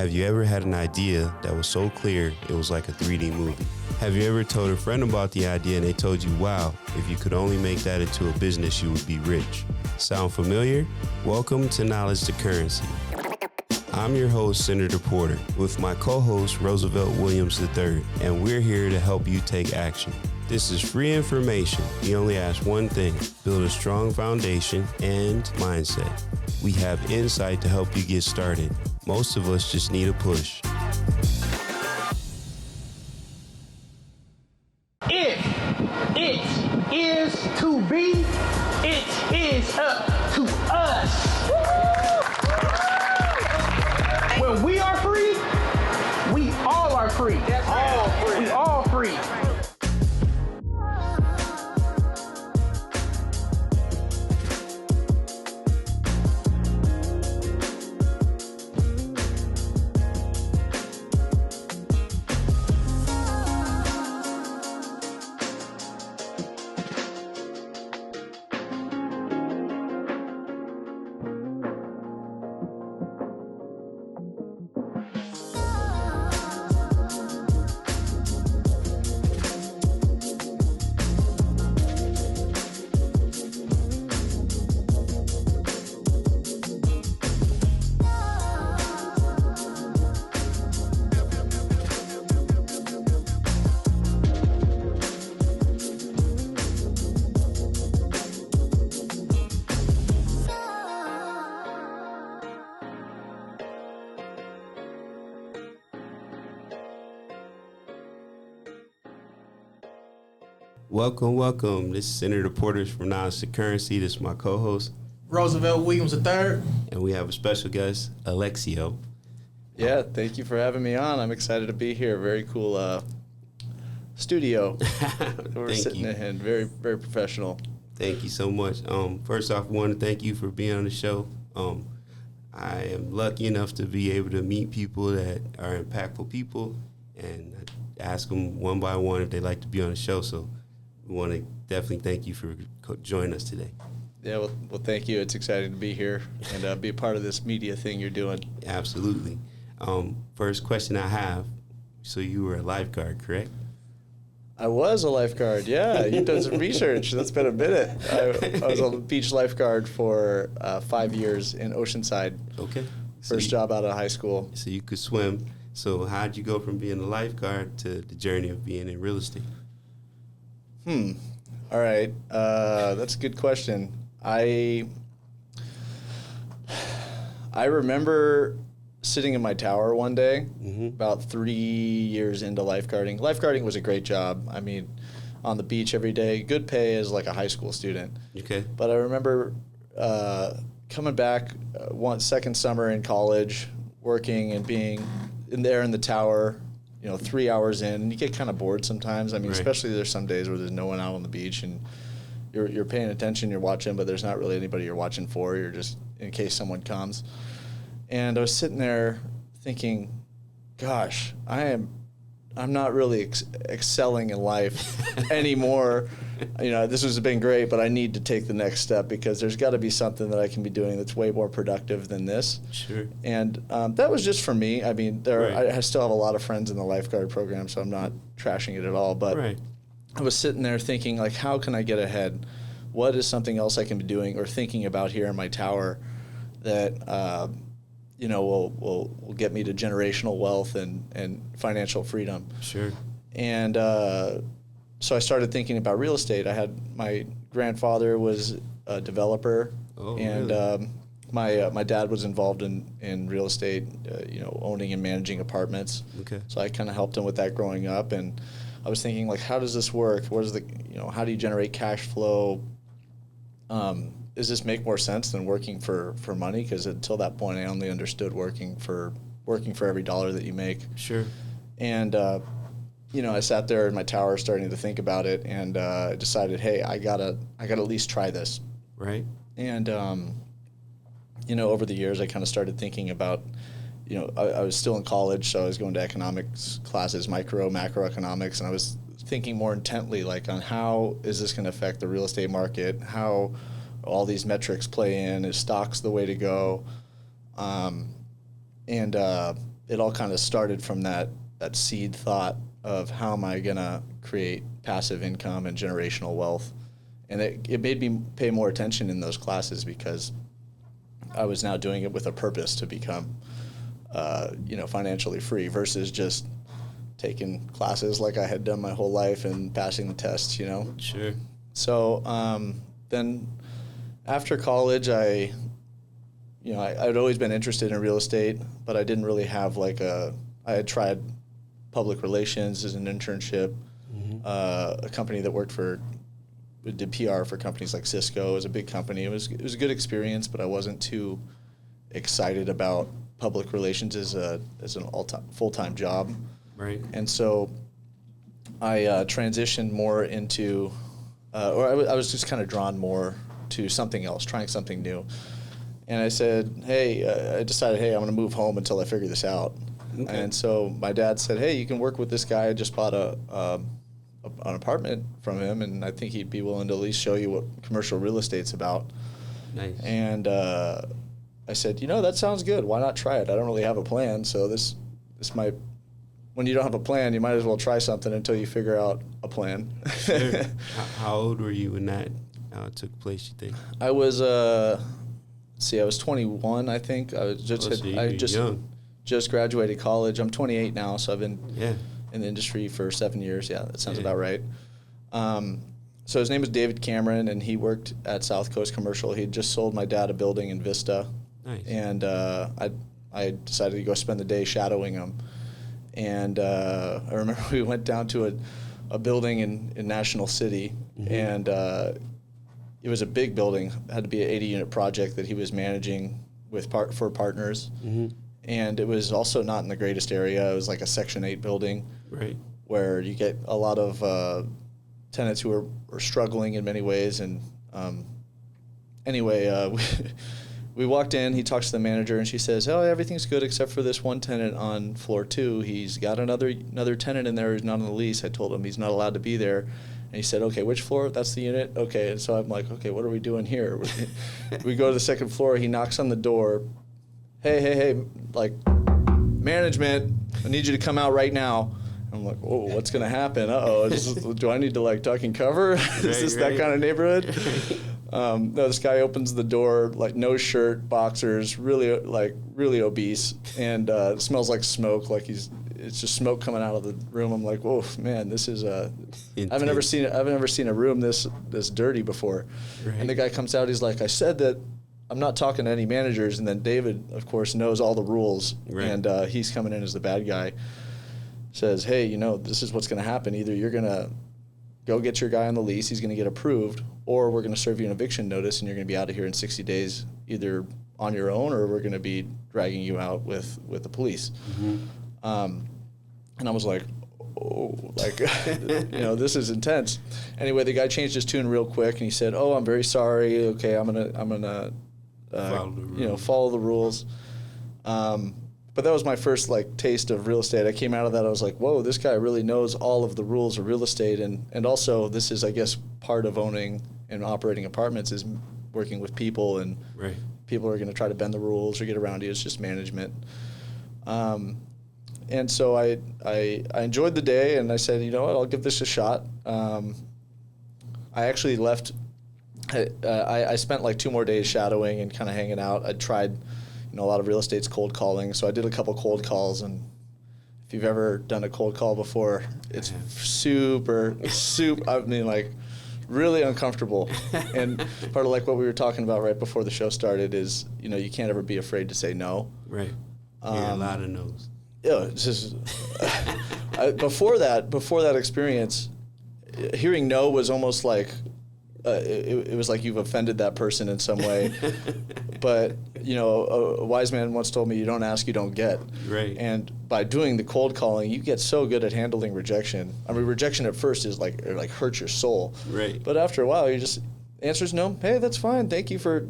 Have you ever had an idea that was so clear it was like a 3D movie? Have you ever told a friend about the idea and they told you, wow, if you could only make that into a business, you would be rich? Sound familiar? Welcome to Knowledge to Currency. I'm your host, Senator Porter, with my co-host, Roosevelt Williams III, and we're here to help you take action. This is free information. We only ask one thing: build a strong foundation and mindset. We have insight to help you get started. Most of us just need a push. If it is to be, it is up to us. When we are free, we all are free. All free. We all free. Welcome. This is Senator Porter from Knowledge to Currency. This is my co-host, Roosevelt Williams III. and we have a special guest, Alexio. Yeah, thank you for having me on. I'm excited to be here. Very cool studio we're sitting in. Very, very professional. Thank you so much. First off, I want to thank you for being on the show. I am lucky enough to be able to meet people that are impactful people and ask them one by one if they'd like to be on the show. So we want to definitely thank you for joining us today. Yeah, well, thank you. It's exciting to be here and be a part of this media thing you're doing. Absolutely. First question I have, so you were a lifeguard, correct? I was a lifeguard, yeah. You've done some research. That's been a minute. I was a beach lifeguard for 5 years in Oceanside. Okay. First job out of high school. So you could swim. So how'd you go from being a lifeguard to the journey of being in real estate? All right. That's a good question. I remember sitting in my tower one day, about 3 years into lifeguarding. Lifeguarding was a great job. I mean, on the beach every day, good pay as like a high school student. Okay. But I remember coming back second summer in college, working and being in the tower, 3 hours in, and you get kind of bored sometimes. I mean, Right. Especially there's some days where there's no one out on the beach and you're paying attention, you're watching, but there's not really anybody you're watching for. You're just in case someone comes. And I was sitting there thinking, gosh, I'm not really excelling in life anymore. This has been great, but I need to take the next step because there's got to be something that I can be doing that's way more productive than this. Sure. And that was just for me. I mean, Right. I still have a lot of friends in the lifeguard program, so I'm not trashing it at all. But Right. I was sitting there thinking, like, how can I get ahead? What is something else I can be doing or thinking about here in my tower that will get me to generational wealth and financial freedom? Sure. And so I started thinking about real estate. My grandfather was a developer, and really? my dad was involved in real estate, owning and managing apartments. Okay. So I kind of helped him with that growing up, and I was thinking, like, how does this work? How do you generate cash flow? Does this make more sense than working for money? Because until that point, I only understood working for every dollar that you make. Sure. And I sat there in my tower starting to think about it, and I decided, hey, I gotta at least try this. Right. And over the years, I kind of started thinking about, I was still in college, so I was going to economics classes, macroeconomics, and I was thinking more intently, like, on how is this going to affect the real estate market, how all these metrics play in, is stocks the way to go? And it all kind of started from that seed thought of how am I going to create passive income and generational wealth. And it made me pay more attention in those classes because I was now doing it with a purpose to become, financially free versus just taking classes like I had done my whole life and passing the tests, Sure. So then after college, I'd always been interested in real estate, but I didn't really have I had tried public relations as an internship, a company that did PR for companies like Cisco. It was a big company. It was a good experience, but I wasn't too excited about public relations as an full-time job. Right. And so I transitioned more into, I was just kind of drawn more to something else, trying something new. And I said, I decided, I'm going to move home until I figure this out. Okay. And so my dad said, hey, you can work with this guy. I just bought an apartment from him, and I think he'd be willing to at least show you what commercial real estate's about. Nice. And I said, that sounds good. Why not try it? I don't really have a plan, so this might. When you don't have a plan, you might as well try something until you figure out a plan. Sure. How old were you when that took place, you think? I was, I was 21, I think. I was just graduated college. I'm 28 now, so I've been in the industry for 7 years. Yeah, that sounds about right. So his name was David Cameron, and he worked at South Coast Commercial. He had just sold my dad a building in Vista. Nice. And I decided to go spend the day shadowing him. And I remember we went down to a building in National City, and it was a big building. It had to be an 80-unit project that he was managing for partners. And it was also not in the greatest area. It was like a Section 8 building, right, where you get a lot of tenants who are struggling in many ways. And we walked in, he talks to the manager, and she says, everything's good except for this one tenant on floor 2. He's got another tenant in there who's not on the lease. I told him he's not allowed to be there. And he said, okay, which floor? That's the unit? Okay. And so I'm like, okay, what are we doing here? We go to the second floor. He knocks on the door. Hey, like, management, I need you to come out right now. I'm like, whoa, what's going to happen? Do I need to, duck and cover? Is this that kind of neighborhood? No, this guy opens the door, no shirt, boxers, really obese, and it smells like smoke, it's just smoke coming out of the room. I'm like, whoa, man, this is I've never seen a room this dirty before. Right. And the guy comes out, he's like, I said that I'm not talking to any managers, and then David, of course, knows all the rules, right. And he's coming in as the bad guy. Says, hey, this is what's going to happen. Either you're going to go get your guy on the lease, he's going to get approved, or we're going to serve you an eviction notice, and you're going to be out of here in 60 days, either on your own, or we're going to be dragging you out with the police. And I was like, this is intense. Anyway, the guy changed his tune real quick, and he said, I'm very sorry. Okay, I'm gonna follow the rules. But that was my first taste of real estate. I came out of that, I was like, whoa, this guy really knows all of the rules of real estate. And also this is, I guess, part of owning and operating apartments is working with people, and right. People are going to try to bend the rules or get around you. It's just management. And so I enjoyed the day, and I said, you know what, I'll give this a shot. I actually left. I spent 2 more days shadowing and kind of hanging out. I tried, a lot of real estate's cold calling, so I did a couple cold calls. And if you've ever done a cold call before, it's super. Really uncomfortable. And part of what we were talking about right before the show started is, you can't ever be afraid to say no. Right. A lot of no's. Yeah, it's just before that experience, hearing no was almost like it was like you've offended that person in some way. But a wise man once told me, you don't ask, you don't get. Right. And by doing the cold calling, you get so good at handling rejection. I mean, rejection at first is it hurts your soul. Right. But after a while, answer is no. Hey, that's fine. Thank you for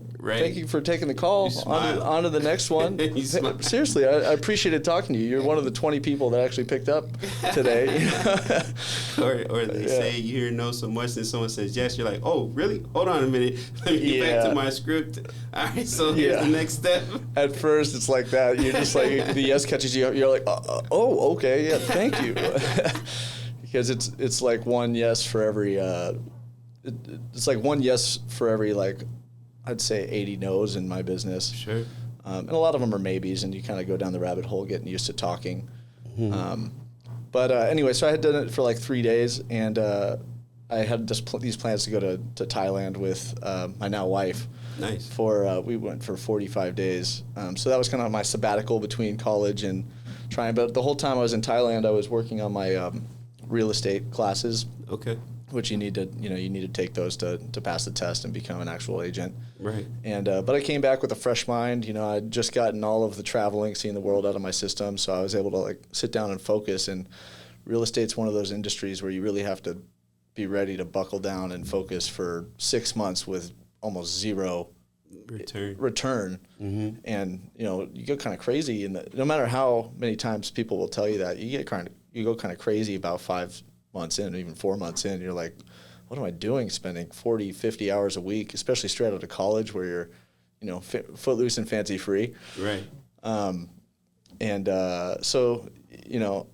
taking the call. On to the next one. Seriously, I appreciated talking to you. You're one of the 20 people that actually picked up today. or they say you hear no so much, and someone says yes. You're like, oh, really? Hold on a minute. Let me get back to my script. All right, so here's the next step. At first, it's like that. You're just like, the yes catches you up. You're like, oh, okay, yeah, thank you. Because it's like one yes for every... it's like one yes for every, like, I'd say 80 no's in my business. Sure. And a lot of them are maybes, and you kind of go down the rabbit hole getting used to talking. Mm-hmm. But anyway, so I had done it for like 3 days, and I had these plans to go to Thailand with my now wife. Nice. We went for 45 days. So that was kind of my sabbatical between college and trying. But the whole time I was in Thailand, I was working on my real estate classes. Okay. Which you need to take those to pass the test and become an actual agent. Right. And but I came back with a fresh mind. I'd just gotten all of the traveling, seeing the world out of my system, so I was able to like sit down and focus. And real estate's one of those industries where you really have to be ready to buckle down and focus for 6 months with almost zero return. Mm-hmm. And you go kind of crazy. No matter how many times people will tell you that, you go kind of crazy about 5 months in, even 4 months in. You're like, what am I doing spending 40, 50 hours a week, especially straight out of college where you're, footloose and fancy free. Right. So,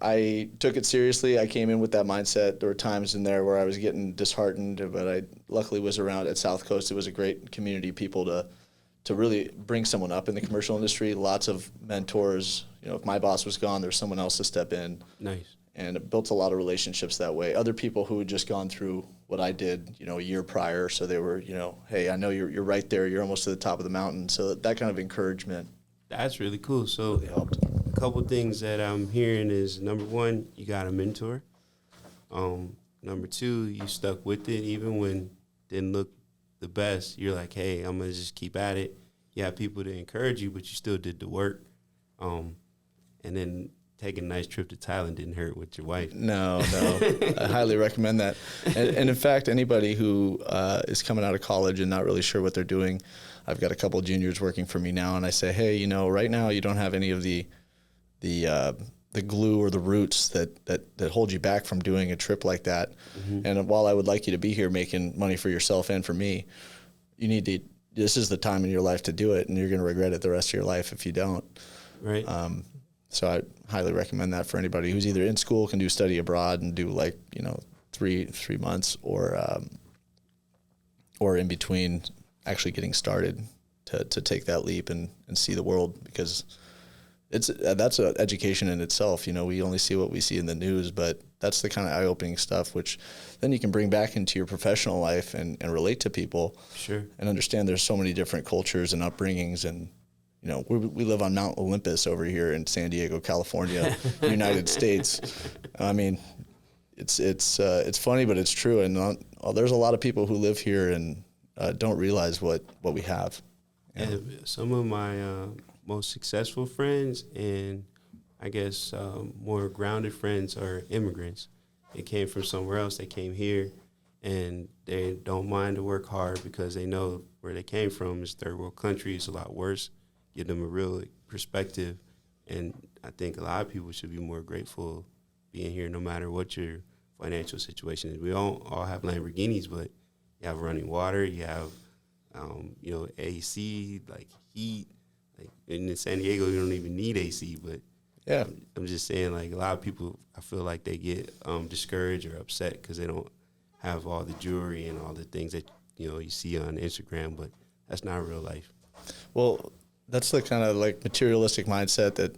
I took it seriously. I came in with that mindset. There were times in there where I was getting disheartened, but I luckily was around at South Coast. It was a great community of people to really bring someone up in the commercial industry. Lots of mentors. If my boss was gone, there's someone else to step in. Nice. And it built a lot of relationships that way. Other people who had just gone through what I did, a year prior. So they were, hey, I know you're right there. You're almost to the top of the mountain. So that kind of encouragement. That's really cool. So really helped. A couple things that I'm hearing is, number one, you got a mentor. Number two, you stuck with it even when it didn't look the best. You're like, hey, I'm going to just keep at it. You have people to encourage you, but you still did the work. And then taking a nice trip to Thailand didn't hurt with your wife. No. I highly recommend that. And in fact, anybody who is coming out of college and not really sure what they're doing, I've got a couple of juniors working for me now, and I say, hey, right now you don't have any of the glue or the roots that hold you back from doing a trip like that. Mm-hmm. And while I would like you to be here making money for yourself and for me, this is the time in your life to do it, and you're going to regret it the rest of your life if you don't. Right. So I highly recommend that for anybody who's either in school, can do study abroad and do 3 months, or in between actually getting started to take that leap and see the world, because that's an education in itself. We only see what we see in the news, but that's the kind of eye-opening stuff which then you can bring back into your professional life and relate to people. Sure. And understand there's so many different cultures and upbringings, and we live on Mount Olympus over here in San Diego, California, United States. I mean, it's funny, but it's true. And there's a lot of people who live here and don't realize what we have. And some of my most successful friends and I guess more grounded friends are immigrants. They came from somewhere else. They came here, and they don't mind to work hard because they know where they came from is third world country. It's a lot worse. Give them a real perspective, and I think a lot of people should be more grateful being here, no matter what your financial situation is. We don't all have Lamborghinis, but you have running water, you have AC, like heat. Like in San Diego, you don't even need AC, but yeah, I'm just saying, like, a lot of people, I feel like they get discouraged or upset because they don't have all the jewelry and all the things that you see on Instagram, but that's not real life. Well, that's the kind of like materialistic mindset that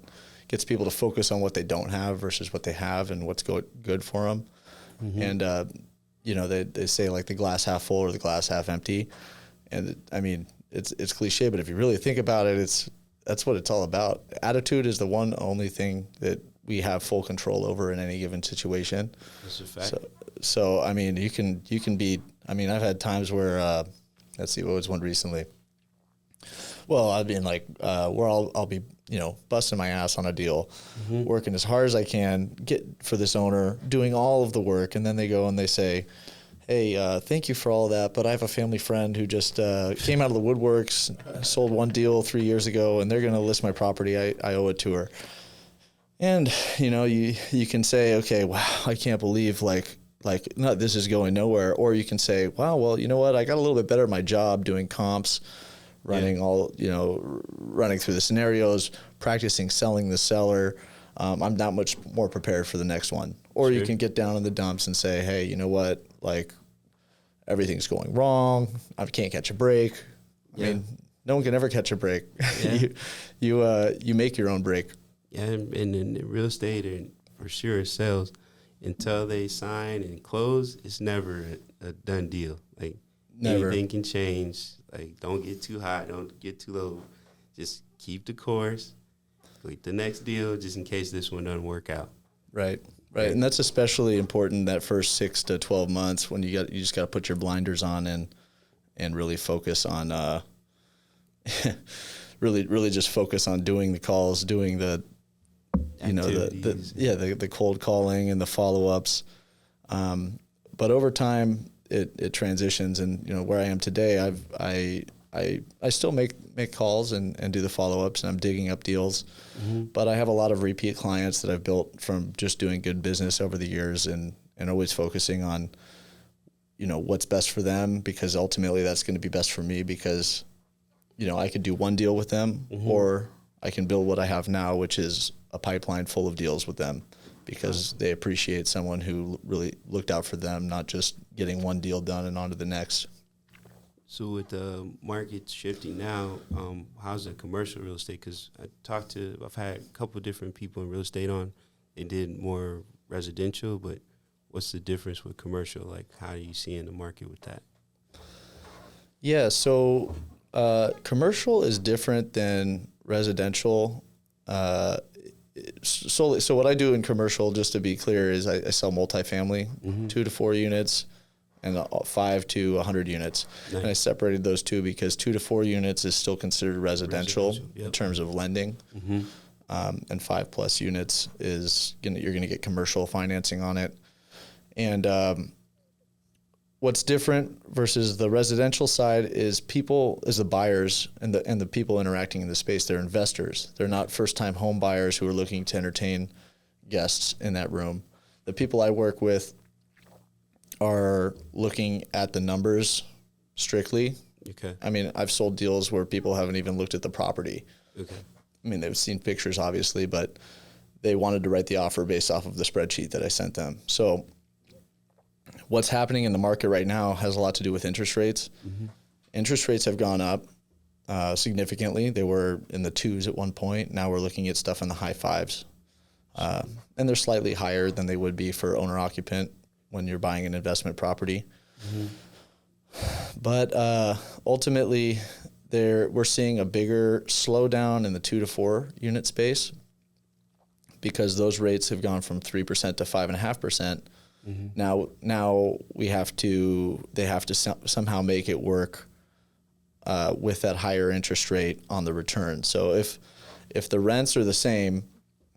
gets people to focus on what they don't have versus what they have and what's good for them. Mm-hmm. And they say like the glass half full or the glass half empty, and I mean it's cliche, but if you really think about it, that's what it's all about. Attitude is the only thing that we have full control over in any given situation. That's a fact. So I mean, you can be. I mean, I've had times where let's see, what was one recently? Well, I've been like where I'll be busting my ass on a deal, mm-hmm. working as hard as I can, get for this owner, doing all of the work, and then they go and they say, hey, thank you for all that, but I have a family friend who just came out of the woodworks, sold one deal 3 years ago, and they're going to list my property. I owe it to her. And, you can say, okay, wow, I can't believe no, this is going nowhere. Or you can say, wow, well, you know what? I got a little bit better at my job doing comps, running running through the scenarios, practicing selling the seller. I'm not much more prepared for the next one. Or you can get down in the dumps and say, hey, you know what? Everything's going wrong. I can't catch a break. I mean, no one can ever catch a break. Yeah. You make your own break. Yeah, and in real estate, and for sure sales, until they sign and close, it's never a done deal. Never. Anything can change. Don't get too hot, don't get too low. Just keep the course. Wait the next deal, just in case this one doesn't work out. Right. And that's especially important that first 6 to 12 months when you just got to put your blinders on and really focus on really just focus on doing the calls, doing the the cold calling and the follow-ups. But over time it transitions, and where I am today, I still make calls and do the follow-ups, and I'm digging up deals. Mm-hmm. But I have a lot of repeat clients that I've built from just doing good business over the years, and always focusing on what's best for them, because ultimately that's going to be best for me, because I could do one deal with them, mm-hmm. or I can build what I have now, which is a pipeline full of deals with them, because they appreciate someone who really looked out for them, not just getting one deal done and on to the next. So with the market shifting now, how's the commercial real estate? Because I've had a couple of different people in real estate on. They did more residential, but what's the difference with commercial? How are you seeing the market with that? Yeah, so commercial is different than residential. So what I do in commercial, just to be clear, is I sell multifamily, mm-hmm. 2 to 4 units, and 5 to 100 units. Nice. And I separated those two because 2 to 4 units is still considered residential yep. in terms of lending. Mm-hmm. And 5+ units is you're going to get commercial financing on it. And what's different versus the residential side is the buyers and the people interacting in the space. They're investors. They're not first-time home buyers who are looking to entertain guests in that room. The people I work with are looking at the numbers strictly. Okay. I mean, I've sold deals where people haven't even looked at the property. Okay. I mean, they've seen pictures, obviously, but they wanted to write the offer based off of the spreadsheet that I sent them. So what's happening in the market right now has a lot to do with interest rates. Mm-hmm. Interest rates have gone up significantly. They were in the 2s at one point. Now we're looking at stuff in the high 5s. And they're slightly higher than they would be for owner-occupant when you're buying an investment property. Mm-hmm. But ultimately, we're seeing a bigger slowdown in the 2 to 4 unit space, because those rates have gone from 3% to 5.5%. Mm-hmm. Now they have to somehow make it work with that higher interest rate on the return. So if the rents are the same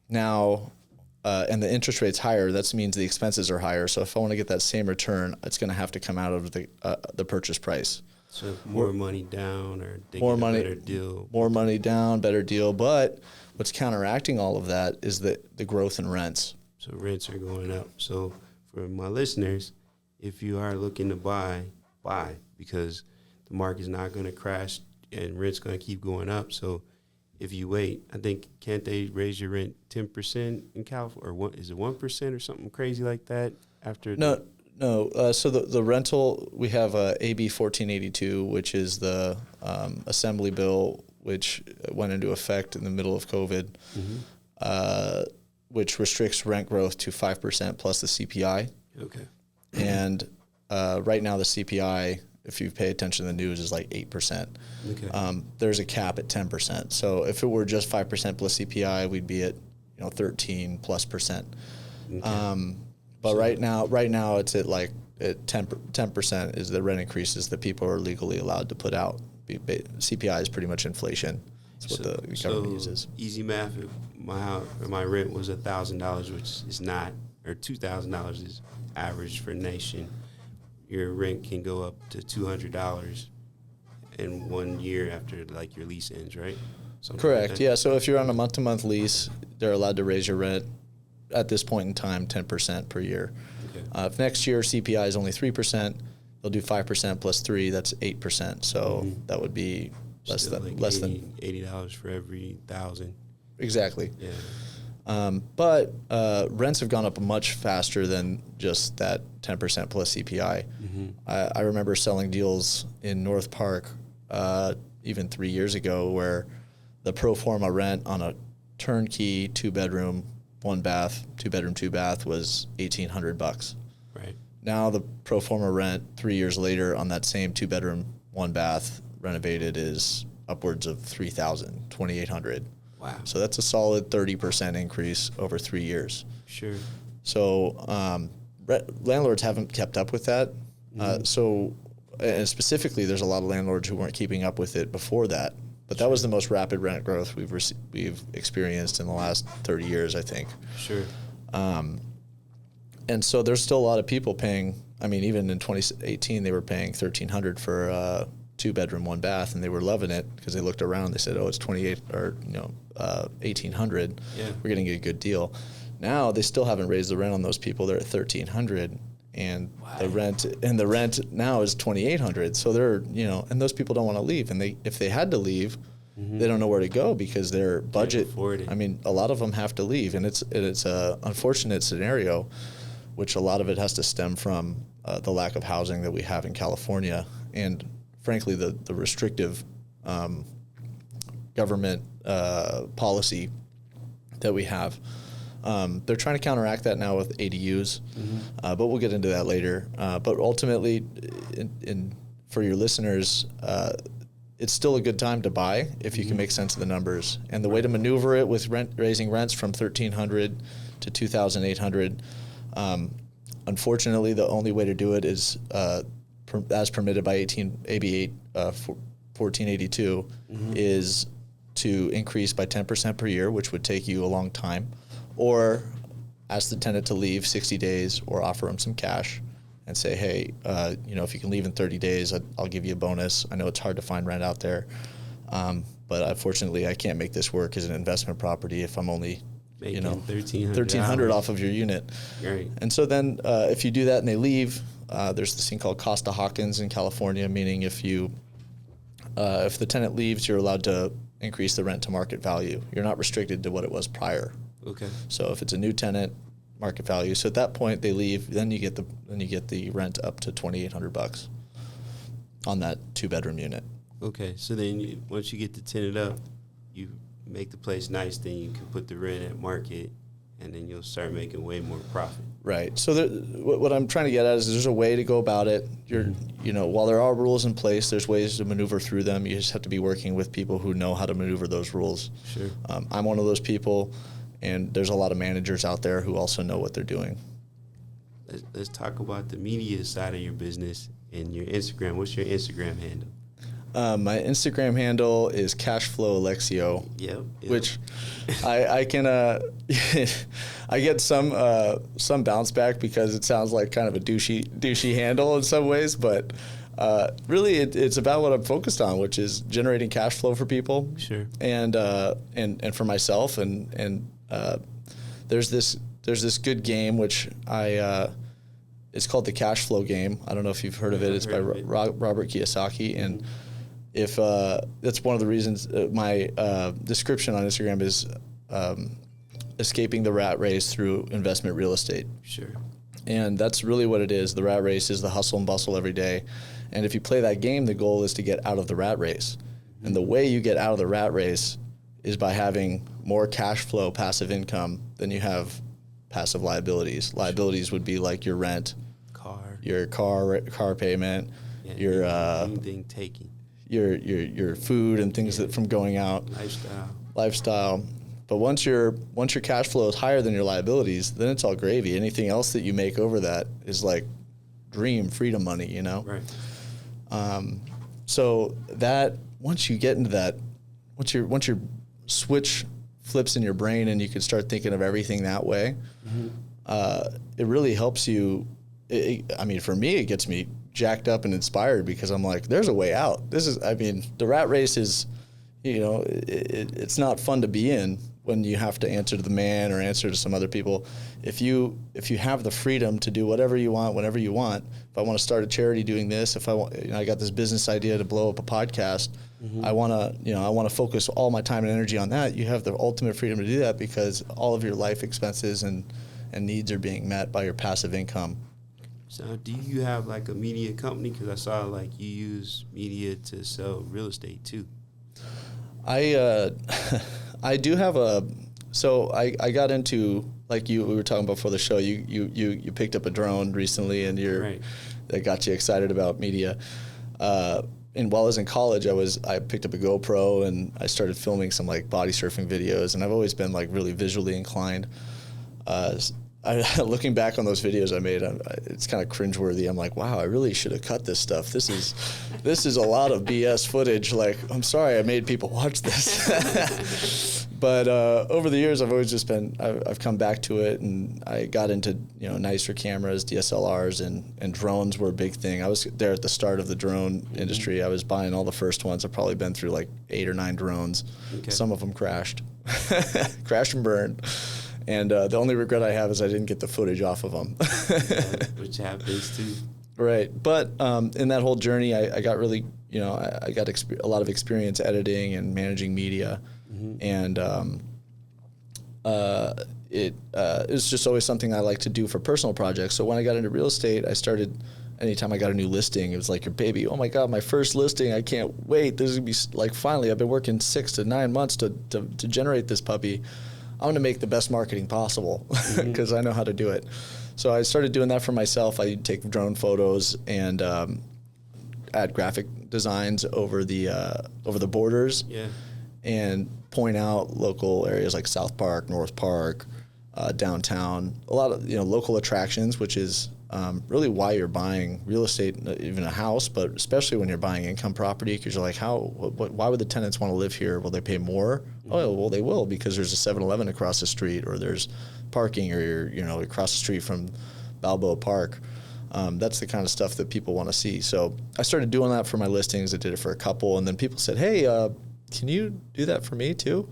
now, and the interest rate's higher, that means the expenses are higher. So if I want to get that same return, it's going to have to come out of the purchase price. So more money down, or more money, better deal. More money down, better deal. But what's counteracting all of that is the growth in rents. So rents are going up. So for my listeners, if you are looking to buy, because the market's not going to crash and rent's going to keep going up. So if you wait, I think, can't they raise your rent 10% in California, or is it 1% or something crazy like that after? No. So the rental, we have AB 1482, which is the assembly bill, which went into effect in the middle of COVID, mm-hmm. Which restricts rent growth to 5% plus the CPI. Okay. And right now the CPI, if you pay attention to the news, is like 8%. Okay. There's a cap at 10%. So if it were just 5% plus CPI, we'd be at 13+%. Okay. But so right now it's at 10% is the rent increases that people are legally allowed to put out. CPI is pretty much inflation. That's what the government uses. Easy math. If my rent was $1,000, which is not, or $2,000 is average for nation. your rent can go up to $200 in 1 year after like your lease ends, right? Something Correct. like that? Yeah. So if you're on a month-to-month lease, they're allowed to raise your rent at this point in time 10% per year. Okay. If next year CPI is only 3%, they'll do 5% plus 3. That's 8%. So that would be less Still than like $80 for every 1,000. Exactly. Yeah. But rents have gone up much faster than just that 10% plus CPI. I remember selling deals in North Park even 3 years ago where the pro forma rent on a turnkey 2-bedroom, 1-bath, 2-bedroom, 2-bath was $1,800. Right. Now the pro forma rent 3 years later on that same 2-bedroom, 1-bath renovated is upwards of $3,000, $2,800. Wow. So that's a solid 30% increase over 3 years. Sure. So landlords haven't kept up with that. And specifically, there's a lot of landlords who weren't keeping up with it before that. But that was the most rapid rent growth we've experienced in the last 30 years, I think. Sure. And so there's still a lot of people paying. I mean, even in 2018, they were paying $1,300 for a 2-bedroom, 1-bath, and they were loving it because they looked around. They said, "Oh, it's $1,800. Yeah. We're getting a good deal." Now they still haven't raised the rent on those people. They're at $1,300, and the rent now is $2,800. So they're and those people don't want to leave. And if they had to leave, they don't know where to go because their budget. I mean, a lot of them have to leave, and it's a unfortunate scenario, which a lot of it has to stem from the lack of housing that we have in California, and frankly, the restrictive government policy that we have. They're trying to counteract that now with ADUs, but we'll get into that later. But ultimately, for your listeners, it's still a good time to buy if you can make sense of the numbers. And the way to maneuver it with raising rents from $1,300 to $2,800, unfortunately, the only way to do it is as permitted by AB 1482 is to increase by 10% per year, which would take you a long time, or ask the tenant to leave 60 days or offer them some cash and say, hey, if you can leave in 30 days, I'll give you a bonus. I know it's hard to find rent out there, but unfortunately I can't make this work as an investment property if I'm only making $1,300 off of your unit. Right. And so then if you do that and they leave, there's this thing called Costa-Hawkins in California, meaning if the tenant leaves, you're allowed to increase the rent to market value. You're not restricted to what it was prior. Okay. So if it's a new tenant, market value. So at that point they leave, then you get the rent up to $2,800 on that 2-bedroom unit. Okay. So then once you get the tenant up, you make the place nice, then you can put the rent at market, and then you'll start making way more profit. Right. So what I'm trying to get at is there's a way to go about it. While there are rules in place, there's ways to maneuver through them. You just have to be working with people who know how to maneuver those rules. Sure. I'm one of those people, and there's a lot of managers out there who also know what they're doing. Let's talk about the media side of your business and your Instagram. What's your Instagram handle? My Instagram handle is Cashflow Alexio. Yep. Which I can I get some bounce back because it sounds like kind of a douchey handle in some ways, but really it's about what I'm focused on, which is generating cash flow for people. Sure. And for myself, and there's this good game which it's called the Cash Flow game. I don't know if you've heard of it. It's by Robert Kiyosaki, and if that's one of the reasons my description on Instagram is escaping the rat race through investment real estate. Sure. And that's really what it is. The rat race is the hustle and bustle every day. And if you play that game, the goal is to get out of the rat race. And the way you get out of the rat race is by having more cash flow, passive income than you have passive liabilities. Liabilities would be like your rent, your car payment, your anything taking. Your food and things that from going out, lifestyle. But once your cash flow is higher than your liabilities, then it's all gravy. Anything else that you make over that is like dream freedom money, Right. So that once you get into that, once your switch flips in your brain and you can start thinking of everything that way, it really helps you. For me, it gets me jacked up and inspired because I'm like, there's a way out. The rat race is, it's not fun to be in when you have to answer to the man or answer to some other people. If you have the freedom to do whatever you want, whenever you want, if I want to start a charity doing this, if I want, I got this business idea to blow up a podcast, I want to focus all my time and energy on that. You have the ultimate freedom to do that because all of your life expenses and needs are being met by your passive income. So do you have like a media company? Because I saw like you use media to sell real estate too. I do have I got into, like we were talking about before the show, you picked up a drone recently and that got you excited about media. And while I was in college, I picked up a GoPro and I started filming some like body surfing videos, and I've always been like really visually inclined. Looking back on those videos I made, it's kind of cringeworthy. I'm like, wow, I really should have cut this stuff. This is a lot of BS footage. Like, I'm sorry I made people watch this. But over the years, I've always just I've come back to it, and I got into nicer cameras, DSLRs, and drones were a big thing. I was there at the start of the drone industry. I was buying all the first ones. I've probably been through like 8 or 9 drones. Okay. Some of them crashed, crashed and burned. And the only regret I have is I didn't get the footage off of them. Which happens too. Right. But in that whole journey, I got really, I got a lot of experience editing and managing media. And it was just always something I like to do for personal projects. So when I got into real estate, I started, anytime I got a new listing, it was like your baby. Oh my God, my first listing. I can't wait. This is going to be like, finally, I've been working 6 to 9 months to generate this puppy. I'm going to make the best marketing possible because I know how to do it. So I started doing that for myself. I take drone photos and add graphic designs over the borders and point out local areas like South Park, North Park, downtown, a lot of local attractions, which is really why you're buying real estate, even a house, but especially when you're buying income property, because you're like, why would the tenants want to live here? Will they pay more? Oh, well, they will, because there's a 7-Eleven across the street, or there's parking, or you're across the street from Balboa Park. That's the kind of stuff that people want to see. So I started doing that for my listings. I did it for a couple, and then people said, hey, can you do that for me too?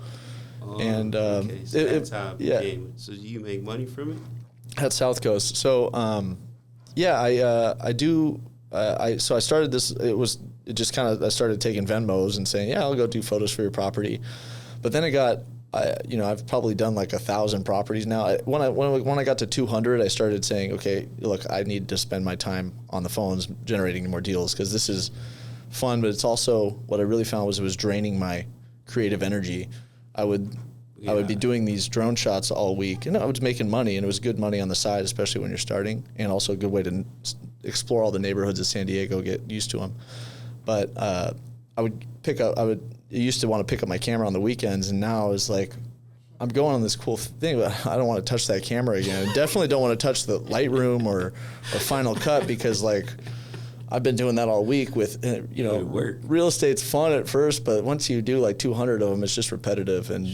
And okay. So that's how it became. So do you make money from it? At South Coast. So I do. So I started this. I started taking Venmos and saying, yeah, I'll go do photos for your property. But then I've probably done like 1,000 properties now. When I got to 200, I started saying, okay, look, I need to spend my time on the phones generating more deals, because this is fun, but it's also, what I really found was it was draining my creative energy. I would be doing these drone shots all week, and I was making money, and it was good money on the side, especially when you're starting, and also a good way to explore all the neighborhoods of San Diego, get used to them. But I used to want to pick up my camera on the weekends, and now it's like, I'm going on this cool thing, but I don't want to touch that camera again. I definitely don't want to touch the Lightroom or Final Cut, because like, I've been doing that all week with, real estate's fun at first, but once you do like 200 of them, it's just repetitive. And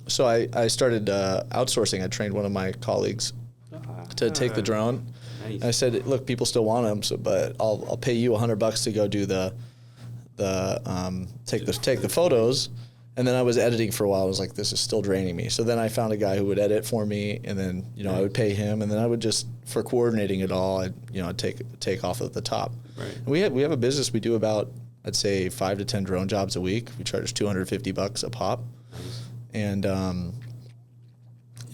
so I started outsourcing. I trained one of my colleagues to take the drone. Nice. I said, look, people still want them, but I'll pay you $100 to go do take the photos. And then I was editing for a while. I was like, this is still draining me. So then I found a guy who would edit for me, and then I would pay him, and then I would just, for coordinating it all, I'd take off at the top. Right. And we have a business. We do about, I'd say, 5 to 10 drone jobs a week. We charge $250 a pop. Nice. And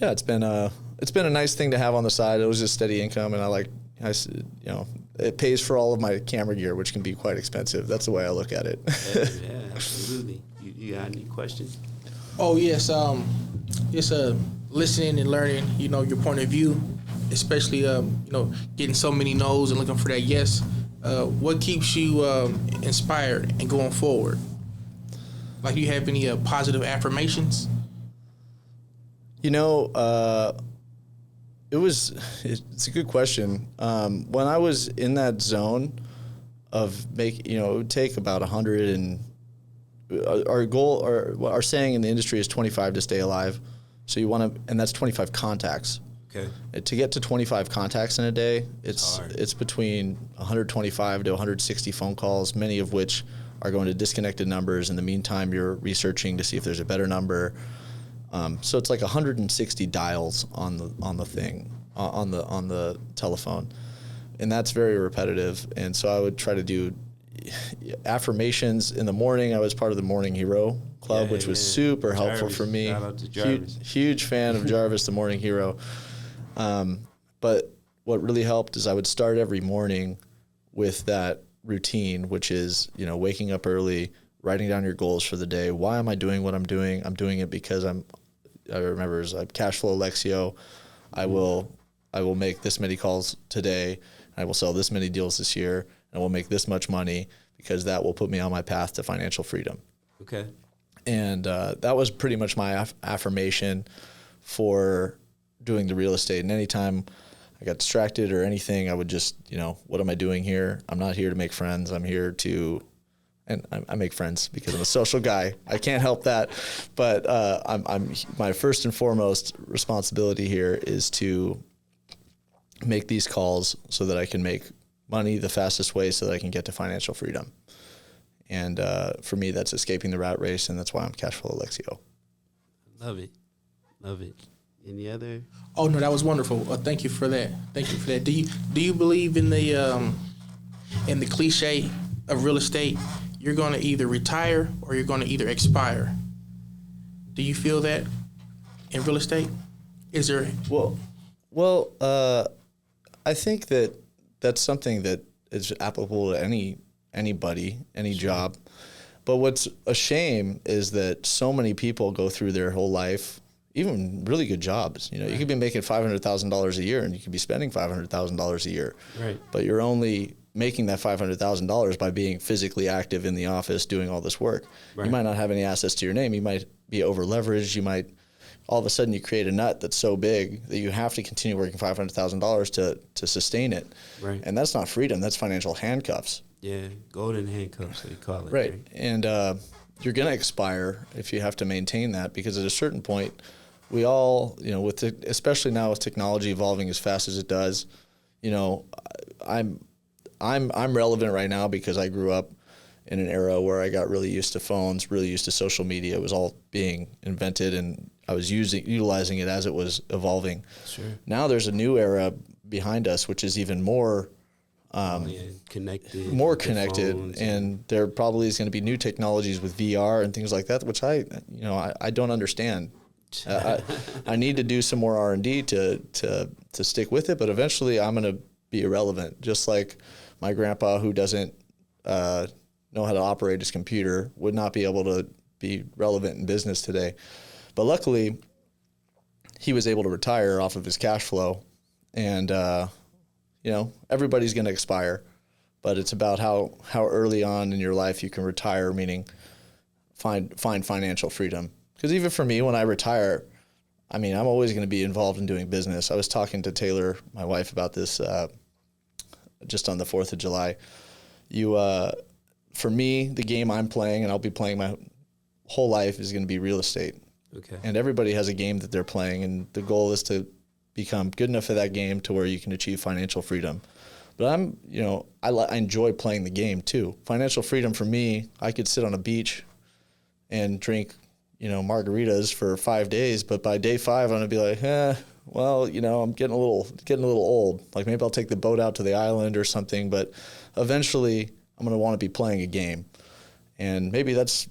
it's been a nice thing to have on the side. It was just steady income, and it pays for all of my camera gear, which can be quite expensive. That's the way I look at it. Yeah, absolutely. You got any questions? Oh, yes. Just listening and learning, your point of view, especially, getting so many no's and looking for that yes. What keeps you inspired and going forward? Like, do you have any positive affirmations? It's a good question. When I was in that zone of it would take about 100 and our goal, or our saying in the industry is 25 to stay alive. So you want to, and that's 25 contacts. Okay. To get to 25 contacts in a day, Hard. it's between 125 to 160 phone calls, many of which are going to disconnected numbers. In the meantime, you're researching to see if there's a better number. So it's like 160 dials on the thing, on the telephone, and that's very repetitive. And so I would try to do affirmations in the morning. I was part of the Morning Hero Club, which was super helpful for me. Shout out to Jarvis. Huge fan of Jarvis, the Morning Hero. But what really helped is I would start every morning with that routine, which is, waking up early, writing down your goals for the day. Why am I doing what I'm doing? I'm doing it because I remember as a cash flow Alexio. I will make this many calls today. I will sell this many deals this year, and I will make this much money because that will put me on my path to financial freedom. Okay. And that was pretty much my affirmation for doing the real estate. And anytime I got distracted or anything, I would just, what am I doing here? I'm not here to make friends. I'm here to, and I make friends because I'm a social guy. I can't help that. But I'm my first and foremost responsibility here is to make these calls so that I can make money the fastest way so that I can get to financial freedom. And for me, that's escaping the rat race, and that's why I'm cash flow Alexio. Love it. Any other? Oh no, that was wonderful. Thank you for that. Do you believe in the cliche of real estate? You're going to either retire or you're going to either expire. Do you feel that in real estate? Is there? Well, I think that's something that is applicable to anybody, any job. But what's a shame is that so many people go through their whole life, even really good jobs. You could be making $500,000 a year and you could be spending $500,000 a year. Right. But you're only making that $500,000 by being physically active in the office doing all this work. Right. You might not have any assets to your name. You might be over leveraged. You might all of a sudden you create a nut that's so big that you have to continue working $500,000 to sustain it. Right. And that's not freedom. That's financial handcuffs. Yeah, golden handcuffs, they call it. Right. And you're going to expire if you have to maintain that, because at a certain point, we all, especially now with technology evolving as fast as it does, I'm relevant right now because I grew up in an era where I got really used to phones, really used to social media. It was all being invented, and I was utilizing it as it was evolving. Sure. Now there's a new era behind us, which is even more connected. More connected, and there probably is going to be new technologies with VR and things like that, which I don't understand. I need to do some more R&D to stick with it, but eventually I'm going to be irrelevant. Just like my grandpa, who doesn't know how to operate his computer, would not be able to be relevant in business today. But luckily, he was able to retire off of his cash flow, and everybody's going to expire, but it's about how early on in your life you can retire, meaning find financial freedom. Because even for me, when I retire, I'm always going to be involved in doing business. I was talking to Taylor, my wife, about this just on the 4th of July. For me, the game I'm playing, and I'll be playing my whole life, is going to be real estate. Okay. And everybody has a game that they're playing, and the goal is to become good enough at that game to where you can achieve financial freedom. But I enjoy playing the game too. Financial freedom for me, I could sit on a beach and drink, margaritas for 5 days, but by day 5, I'm gonna be like, I'm getting a little old. Like maybe I'll take the boat out to the island or something, but eventually I'm gonna want to be playing a game, and maybe that's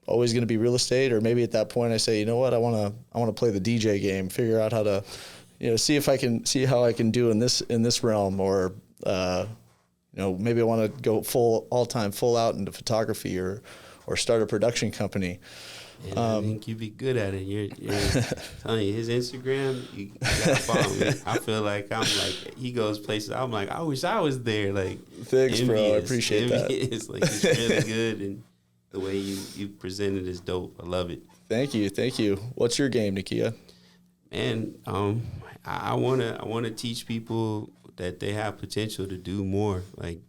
always going to be real estate, or maybe at that point I say, I want to play the DJ game, figure out how to, see how I can do in this realm, or maybe I want to go full out into photography, or start a production company. And I think you'd be good at it. You're telling you, his Instagram, you gotta follow me. I feel like he goes places. I'm like, I wish I was there. Like, thanks, bro. I appreciate that. Like, it's really good, and the way you present it is dope. I love it. Thank you. What's your game, Nakia? Man, I wanna teach people that they have potential to do more. Like,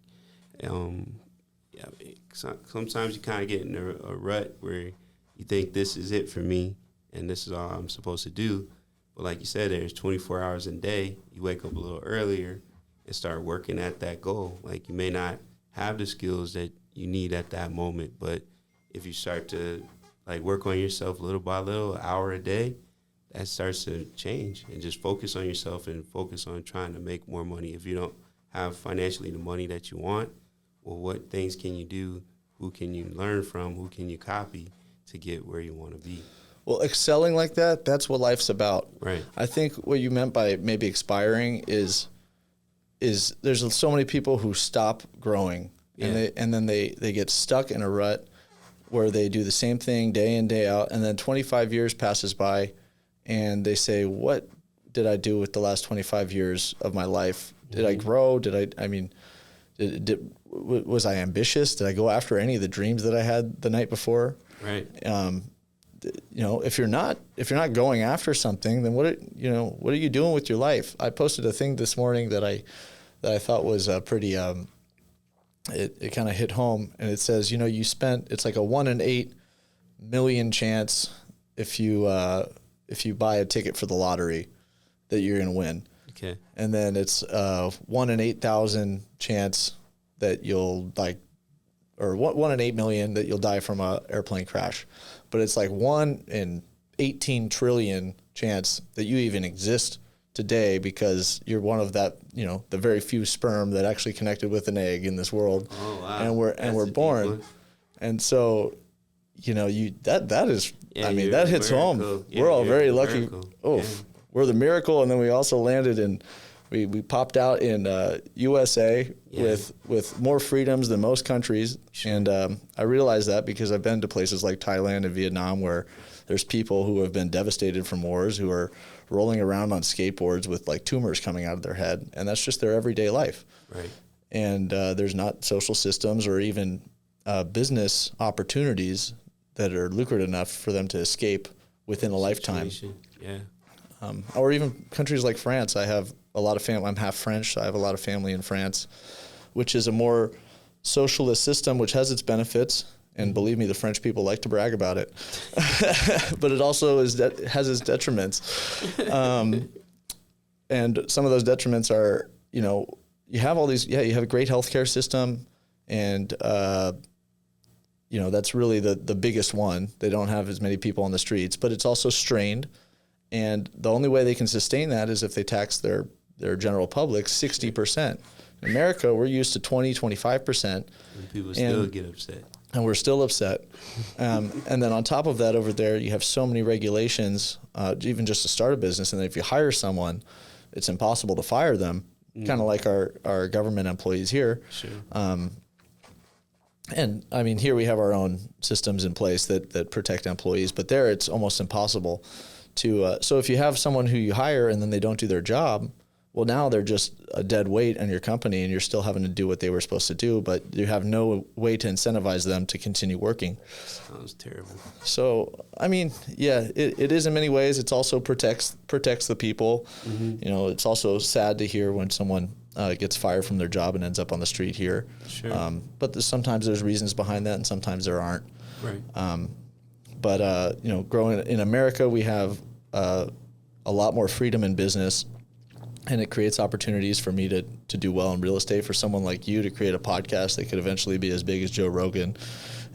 sometimes you kind of get in a rut where you think this is it for me and this is all I'm supposed to do. But like you said, there's 24 hours a day. You wake up a little earlier and start working at that goal. Like, you may not have the skills that you need at that moment, but if you start to like work on yourself little by little, an hour a day, that starts to change. And just focus on yourself and focus on trying to make more money. If you don't have financially the money that you want, well, what things can you do? Who can you learn from? Who can you copy to get where you want to be? Well, excelling like that, that's what life's about. Right. I think what you meant by maybe expiring is there's so many people who stop growing, and then they get stuck in a rut where they do the same thing day in, day out, and then 25 years passes by and they say, what did I do with the last 25 years of my life? Did I grow? Was I ambitious? Did I go after any of the dreams that I had the night before? Right. If you're not going after something, then what are you doing with your life? I posted a thing this morning that I thought was pretty. It kind of hit home, and it says, it's like a 1 in 8 million chance if you buy a ticket for the lottery that you're going to win. Okay. And then it's 1 in 8,000 chance that you'll or 1 in 8 million that you'll die from a airplane crash. But it's like 1 in 18 trillion chance that you even exist today because you're one of that, the very few sperm that actually connected with an egg in this world. Oh, wow. And we're born. And so, that is, that hits home. Yeah, we're all very lucky. Miracle. Oh, yeah. We're the miracle. And then we also landed in, we popped out in USA with more freedoms than most countries. Sure. And I realized that because I've been to places like Thailand and Vietnam where there's people who have been devastated from wars who are rolling around on skateboards with like tumors coming out of their head. And that's just their everyday life. Right. And there's not social systems or even business opportunities that are lucrative enough for them to escape within a lifetime. Yeah. Or even countries like France. I have a lot of family. I'm half French, so I have a lot of family in France, which is a more socialist system, which has its benefits. And believe me, the French people like to brag about it. But it also has its detriments. And some of those detriments are, you have all these, you have a great healthcare system, and that's really the biggest one. They don't have as many people on the streets, but it's also strained. And the only way they can sustain that is if they tax their general public 60%. In America, we're used to 20, 25%. And people still get upset. And we're still upset. And then on top of that, over there, you have so many regulations, even just to start a business. And then if you hire someone, it's impossible to fire them, kind of like our government employees here. Sure. And I mean, here we have our own systems in place that protect employees, but there it's almost impossible to. So if you have someone who you hire and then they don't do their job, well, now they're just a dead weight on your company, and you're still having to do what they were supposed to do, but you have no way to incentivize them to continue working. Sounds terrible. So, I mean, yeah, it is in many ways. It's also protects the people. Mm-hmm. It's also sad to hear when someone gets fired from their job and ends up on the street here. Sure. But sometimes there's reasons behind that, and sometimes there aren't. Right. But growing in America, we have a lot more freedom in business. And it creates opportunities for me to do well in real estate. For someone like you to create a podcast that could eventually be as big as Joe Rogan,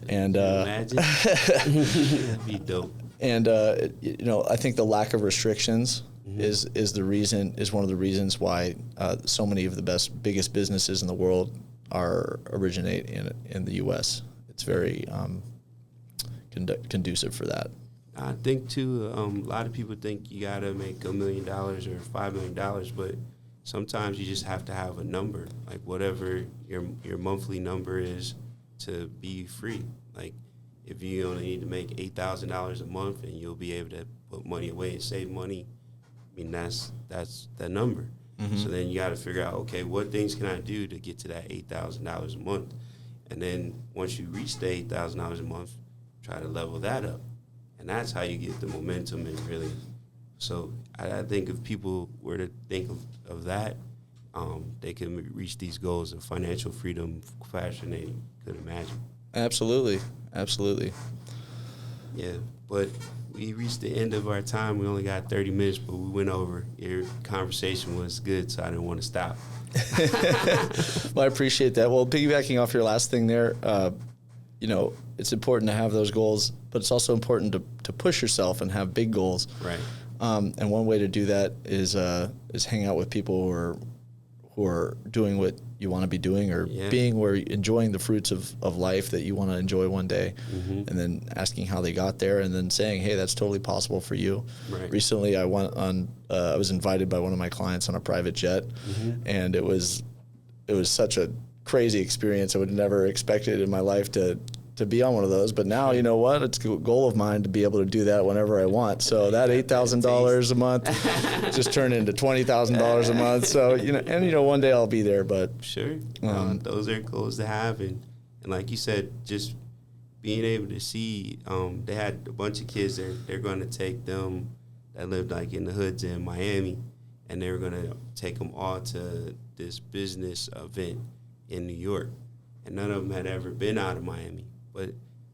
and imagine, that'd be dope. And I think the lack of restrictions is one of the reasons why so many of the biggest businesses in the world originate in the U.S. It's very conducive for that. I think too, a lot of people think you gotta make $1 million or $5 million, but sometimes you just have to have a number, like whatever your monthly number is to be free. Like if you only need to make $8,000 a month and you'll be able to put money away and save money, I mean that's that number. Mm-hmm. So then you got to figure out, okay, what things can I do to get to that $8,000 a month, and then once you reach the $8,000 a month, try to level that up. And that's how you get the momentum and really. So I think if people were to think of that, they can reach these goals of financial freedom faster than they could imagine. Absolutely. Yeah, but we reached the end of our time. We only got 30 minutes, but we went over. Your conversation was good, so I didn't want to stop. Well, I appreciate that. Well, piggybacking off your last thing there, you know, it's important to have those goals, but it's also important to push yourself and have big goals. Right. And one way to do that is hang out with people who are doing what you want to be doing, or being where enjoying the fruits of life that you want to enjoy one day, and then asking how they got there, and then saying, hey, that's totally possible for you. Right. Recently, I went on. I was invited by one of my clients on a private jet, and it was such a crazy experience. I would have never expected in my life to be on one of those, but now, you know what, it's a goal of mine to be able to do that whenever I want. So that $8,000 a month just turned into $20,000 a month. So, you know, and, you know, one day I'll be there, but sure. Those are goals to have. And like you said, just being able to see, they had a bunch of kids there. They're going to take them that lived like in the hoods in Miami, and they were going to take them all to this business event in New York. And none of them had ever been out of Miami. But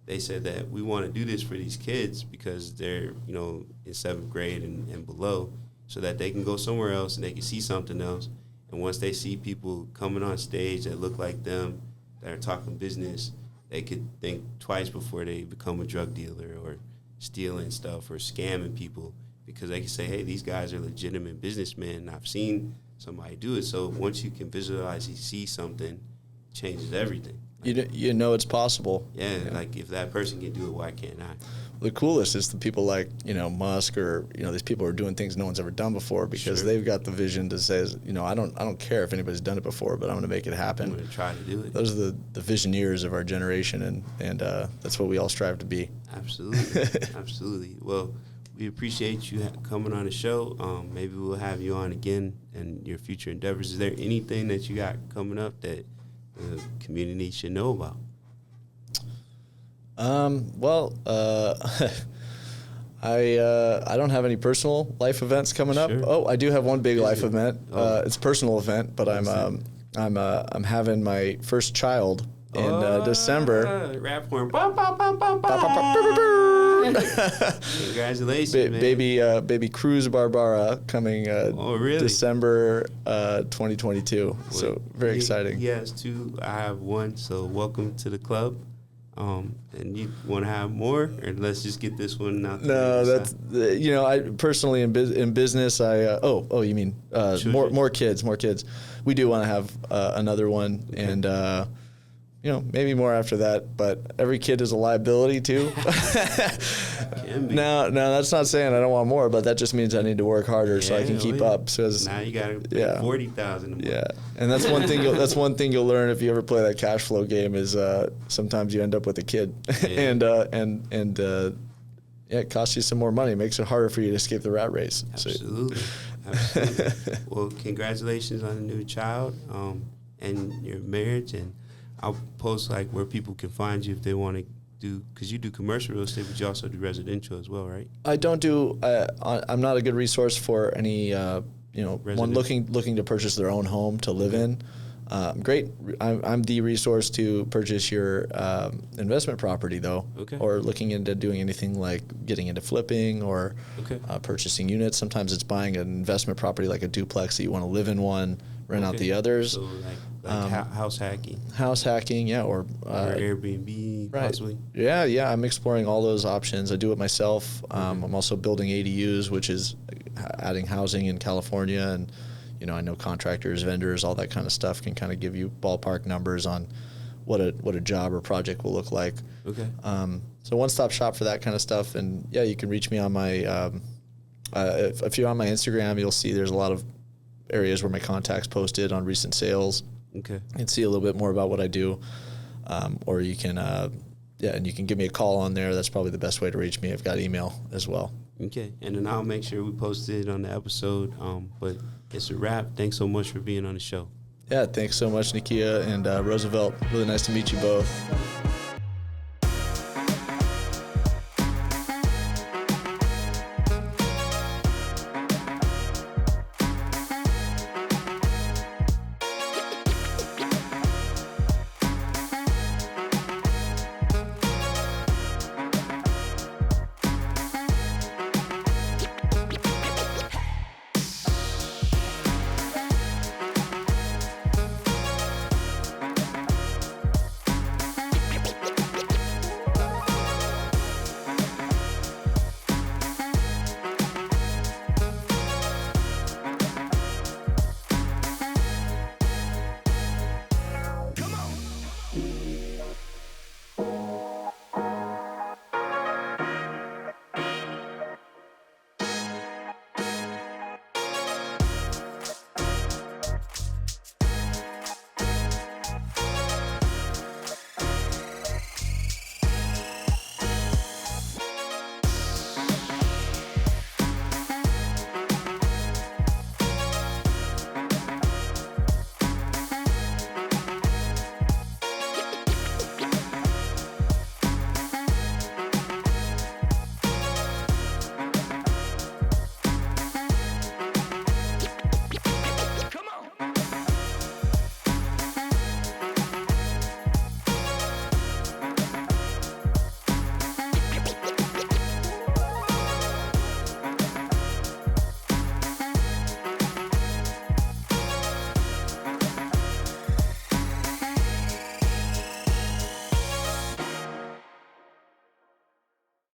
they said that we want to do this for these kids because they're, you know, in 7th grade and below, so that they can go somewhere else and they can see something else. And once they see people coming on stage that look like them, that are talking business, they could think twice before they become a drug dealer or stealing stuff or scamming people, because they can say, hey, these guys are legitimate businessmen, and I've seen somebody do it. So once you can visualize, you see something, it changes everything. You know it's possible. Yeah, like if that person can do it, why can't I? The coolest is the people like, you know, Musk, or, you know, these people are doing things no one's ever done before, because they've got the vision to say, you know, I don't care if anybody's done it before, but I'm going to make it happen. I'm going to try to do it. Those are the visioneers of our generation, and that's what we all strive to be. Absolutely. Absolutely. Well, we appreciate you coming on the show. Maybe we'll have you on again in your future endeavors. Is there anything that you got coming up that the community should know about? Well, I don't have any personal life events coming up. Oh, I do have one big life event. It's a personal event, but I'm having my first child in December. Rap horn. Congratulations, man. Baby Cruz Barbara coming really? December 2022. So very exciting. He has 2. I have 1. So welcome to the club. And you want to have more, or let's just get this one out? No, that's you know, I personally in business, I you mean more kids. We do want to have another one, and you know, maybe more after that, but every kid is a liability too. No, that's not saying I don't want more, but that just means I need to work harder so I can keep up. So now you got to pay $40,000 a month. Yeah, and that's one thing. That's one thing you'll learn if you ever play that cash flow game is sometimes you end up with a kid, and it costs you some more money. It makes it harder for you to escape the rat race. Absolutely. Absolutely. Well, congratulations on a new child and your marriage, and I'll post like where people can find you if they want to do, because you do commercial real estate, but you also do residential as well, right? I don't do. I'm not a good resource for any one looking to purchase their own home to live in. Great. I'm the resource to purchase your investment property, though, or looking into doing anything like getting into flipping or purchasing units. Sometimes it's buying an investment property like a duplex that you want to live in one, rent out the others. So like house hacking. House hacking, or Airbnb, possibly. Yeah. I'm exploring all those options. I do it myself. I'm also building ADUs, which is adding housing in California, and I know contractors, vendors, all that kind of stuff can kind of give you ballpark numbers on what a job or project will look like. So one-stop shop for that kind of stuff. And you can reach me on my if you're on my Instagram, you'll see there's a lot of areas where my contacts posted on recent sales. And see a little bit more about what I do. Or you can and you can give me a call on there. That's probably the best way to reach me. I've got email as well. And then I'll make sure we post it on the episode. But it's a wrap. Thanks so much for being on the show. Yeah, thanks so much, Nakia and Roosevelt. Really nice to meet you both.